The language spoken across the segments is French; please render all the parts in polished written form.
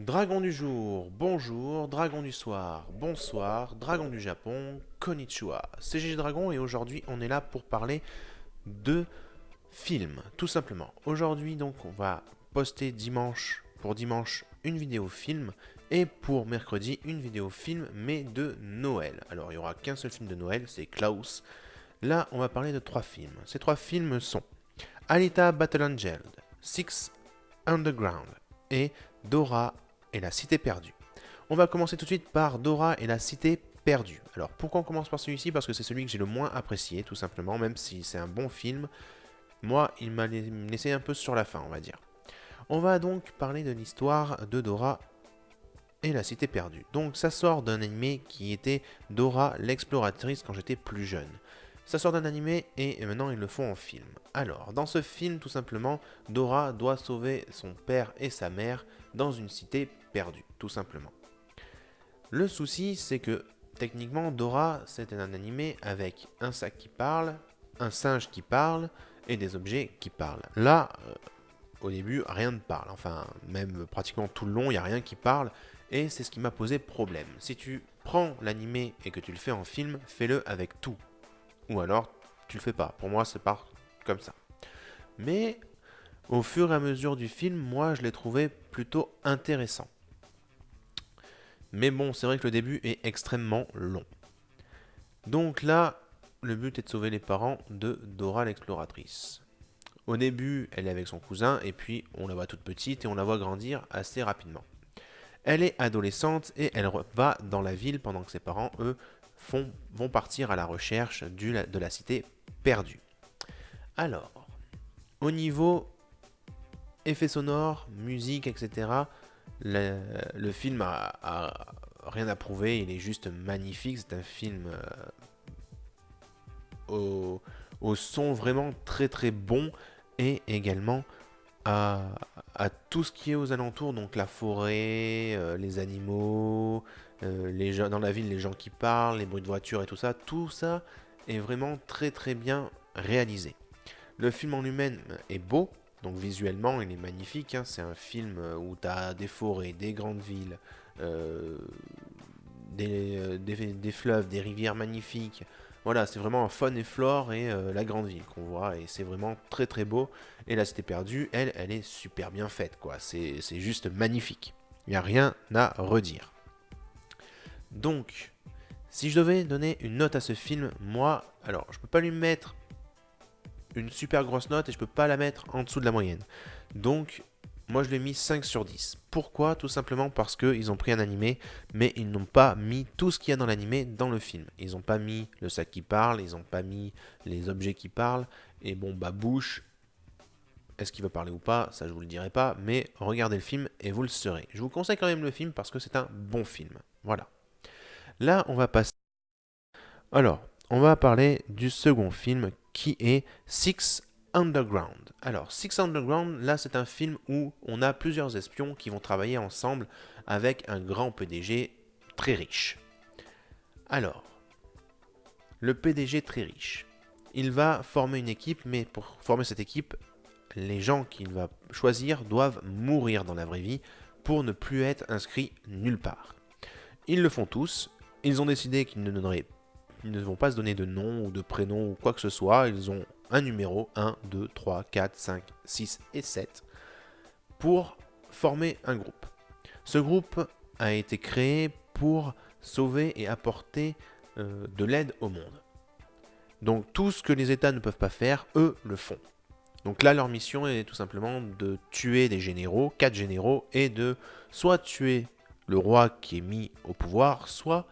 Dragon du jour, bonjour, dragon du soir, bonsoir, dragon du Japon, konnichiwa. C'est GG Dragon et aujourd'hui on est là pour parler de films, tout simplement. Aujourd'hui donc on va poster pour dimanche une vidéo film et pour mercredi une vidéo film mais de Noël. Alors il n'y aura qu'un seul film de Noël, c'est Klaus. Là on va parler de trois films. Ces trois films sont Alita Battle Angel, Six Underground et Dora et la Cité perdue. On va commencer tout de suite par Dora et la Cité perdue. Alors pourquoi on commence par celui-ci? Parce que c'est celui que j'ai le moins apprécié, tout simplement, même si c'est un bon film. Moi, il m'a laissé un peu sur la fin, on va dire. On va donc parler de l'histoire de Dora et la Cité perdue. Donc ça sort d'un animé qui était Dora l'exploratrice quand j'étais plus jeune. Ça sort d'un animé et maintenant ils le font en film. Alors, dans ce film, tout simplement, Dora doit sauver son père et sa mère dans une cité perdue, tout simplement. Le souci, c'est que techniquement, Dora, c'est un animé avec un sac qui parle, un singe qui parle et des objets qui parlent. Là, au début, rien ne parle. Enfin, même pratiquement tout le long, il n'y a rien qui parle. Et c'est ce qui m'a posé problème. Si tu prends l'animé et que tu le fais en film, fais-le avec tout. Ou alors, tu le fais pas. Pour moi, c'est pas comme ça. Mais au fur et à mesure du film, moi, je l'ai trouvé plutôt intéressant. Mais bon, c'est vrai que le début est extrêmement long. Donc là, le but est de sauver les parents de Dora l'exploratrice. Au début, elle est avec son cousin, et puis on la voit toute petite et on la voit grandir assez rapidement. Elle est adolescente et elle va dans la ville pendant que ses parents, eux, vont partir à la recherche de la cité perdue. Alors, au niveau effets sonores, musique, etc., le film a rien à prouver, il est juste magnifique. C'est un film au, au son vraiment très très bon et également à, à tout ce qui est aux alentours, donc la forêt, les animaux, les gens, dans la ville, les gens qui parlent, les bruits de voiture et tout ça est vraiment très très bien réalisé. Le film en lui-même est beau, donc visuellement il est magnifique, hein. C'est un film où tu as des forêts, des grandes villes, euh, des fleuves, des rivières magnifiques. Voilà, c'est vraiment un faune et flore et la grande ville qu'on voit, et c'est vraiment très très beau. Et la Cité perdue, elle est super bien faite, quoi. C'est juste magnifique. Il n'y a rien à redire. Donc, si je devais donner une note à ce film, moi, alors je peux pas lui mettre une super grosse note et je peux pas la mettre en dessous de la moyenne. Donc, moi je l'ai mis 5 sur 10. Pourquoi? Tout simplement parce qu'ils ont pris un animé, mais ils n'ont pas mis tout ce qu'il y a dans l'animé dans le film. Ils n'ont pas mis le sac qui parle, ils n'ont pas mis les objets qui parlent, et bon, bah Bouche, est-ce qu'il va parler ou pas? Ça je vous le dirai pas, mais regardez le film et vous le saurez. Je vous conseille quand même le film parce que c'est un bon film. Voilà. Là, on va passer. Alors, on va parler du second film qui est Six Underground. Alors, Six Underground, là, c'est un film où on a plusieurs espions qui vont travailler ensemble avec un grand PDG très riche. Alors, le PDG très riche, il va former une équipe, mais pour former cette équipe, les gens qu'il va choisir doivent mourir dans la vraie vie pour ne plus être inscrits nulle part. Ils le font tous. Ils ont décidé qu'ils ne vont pas se donner de nom ou de prénom ou quoi que ce soit. Ils ont un numéro, 1, 2, 3, 4, 5, 6 et 7, pour former un groupe. Ce groupe a été créé pour sauver et apporter de l'aide au monde. Donc tout ce que les États ne peuvent pas faire, eux le font. Donc là, leur mission est tout simplement de tuer des généraux, 4 généraux, et de soit tuer le roi qui est mis au pouvoir, soit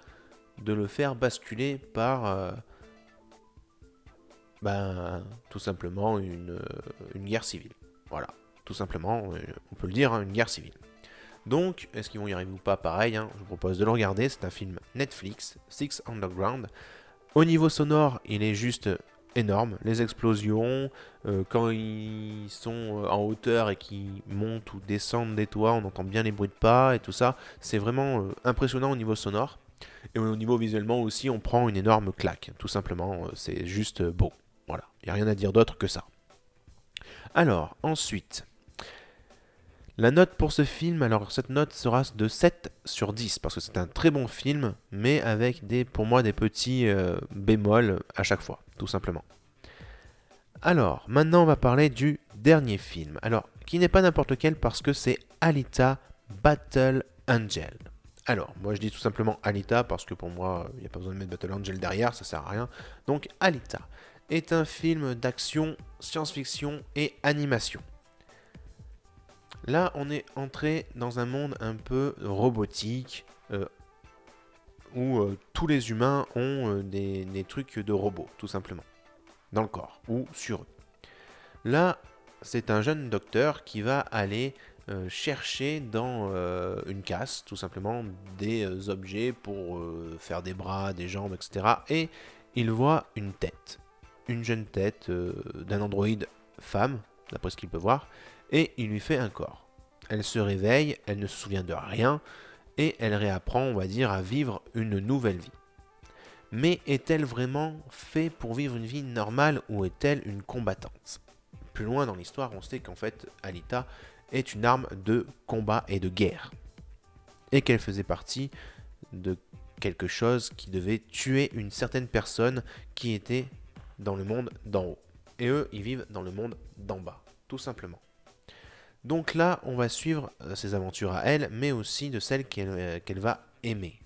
de le faire basculer par tout simplement une guerre civile. Voilà, tout simplement, on peut le dire, hein, une guerre civile. Donc, est-ce qu'ils vont y arriver ou pas? Pareil, hein, je vous propose de le regarder. C'est un film Netflix, Six Underground. Au niveau sonore, il est juste énorme. Les explosions, quand ils sont en hauteur et qu'ils montent ou descendent des toits, on entend bien les bruits de pas et tout ça. C'est vraiment impressionnant au niveau sonore. Et au niveau visuellement aussi, on prend une énorme claque. Tout simplement, c'est juste beau. Voilà, il n'y a rien à dire d'autre que ça. Alors, ensuite, La note pour ce film, alors cette note sera de 7 sur 10, parce que c'est un très bon film, mais avec pour moi des petits bémols à chaque fois, tout simplement. Alors, maintenant on va parler du dernier film, alors qui n'est pas n'importe lequel parce que c'est Alita Battle Angel. Alors, moi je dis tout simplement Alita parce que pour moi, il n'y a pas besoin de mettre Battle Angel derrière, ça sert à rien. Donc Alita est un film d'action, science-fiction et animation. Là, on est entré dans un monde un peu robotique, où tous les humains ont des trucs de robots, tout simplement, dans le corps ou sur eux. Là, c'est un jeune docteur qui va aller chercher dans une casse, tout simplement, des objets pour faire des bras, des jambes, etc. Et il voit une tête, une jeune tête d'un androïde femme, d'après ce qu'il peut voir, et il lui fait un corps. Elle se réveille, elle ne se souvient de rien, et elle réapprend, on va dire, à vivre une nouvelle vie. Mais est-elle vraiment faite pour vivre une vie normale ou est-elle une combattante ? Plus loin dans l'histoire, on sait qu'en fait, Alita est une arme de combat et de guerre. Et qu'elle faisait partie de quelque chose qui devait tuer une certaine personne qui était dans le monde d'en haut. Et eux, ils vivent dans le monde d'en bas, tout simplement. Donc là, on va suivre ses aventures à elle, mais aussi de celles qu'elle va aimer.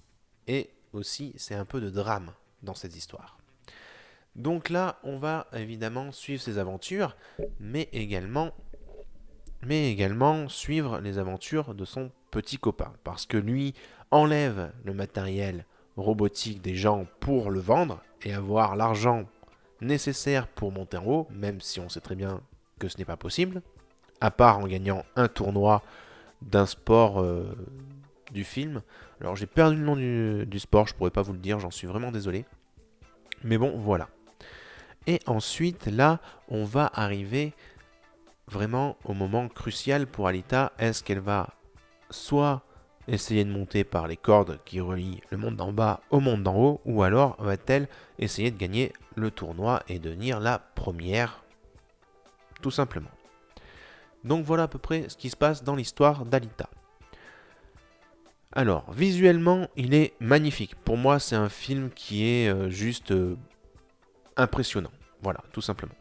Et aussi, c'est un peu de drame dans cette histoire. Donc là, on va évidemment suivre ses aventures, mais également suivre les aventures de son petit copain. Parce que lui enlève le matériel robotique des gens pour le vendre et avoir l'argent nécessaire pour monter en haut, même si on sait très bien que ce n'est pas possible, à part en gagnant un tournoi d'un sport du film. Alors j'ai perdu le nom du sport, je pourrais pas vous le dire, j'en suis vraiment désolé. Mais bon, voilà. Et ensuite, là, on va arriver vraiment au moment crucial pour Alita. Est-ce qu'elle va soit essayer de monter par les cordes qui relient le monde d'en bas au monde d'en haut, ou alors va-t-elle essayer de gagner le tournoi et devenir la première, tout simplement. Donc voilà à peu près ce qui se passe dans l'histoire d'Alita. Alors, visuellement, il est magnifique. Pour moi, c'est un film qui est juste impressionnant. Voilà, tout simplement.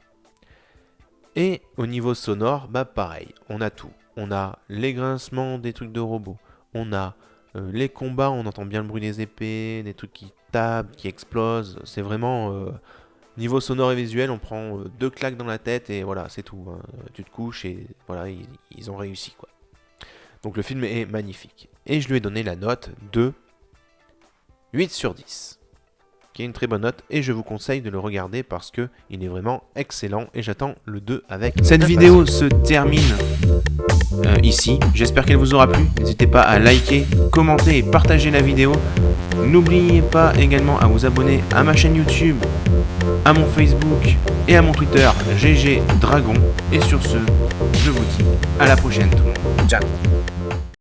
Et au niveau sonore, bah pareil, on a tout. On a les grincements des trucs de robots. On a les combats, on entend bien le bruit des épées, des trucs qui tapent, qui explosent. C'est vraiment... niveau sonore et visuel, on prend 2 claques dans la tête et voilà, c'est tout. Hein. Tu te couches et voilà, ils ont réussi, quoi. Donc le film est magnifique. Et je lui ai donné la note de 8 sur 10. Qui est une très bonne note et je vous conseille de le regarder parce que il est vraiment excellent et j'attends le 2 avec... Cette vidéo se termine ici. J'espère qu'elle vous aura plu. N'hésitez pas à liker, commenter et partager la vidéo. N'oubliez pas également à vous abonner à ma chaîne YouTube, à mon Facebook et à mon Twitter GG Dragon. Et sur ce, je vous dis à la prochaine tout le monde. Ciao.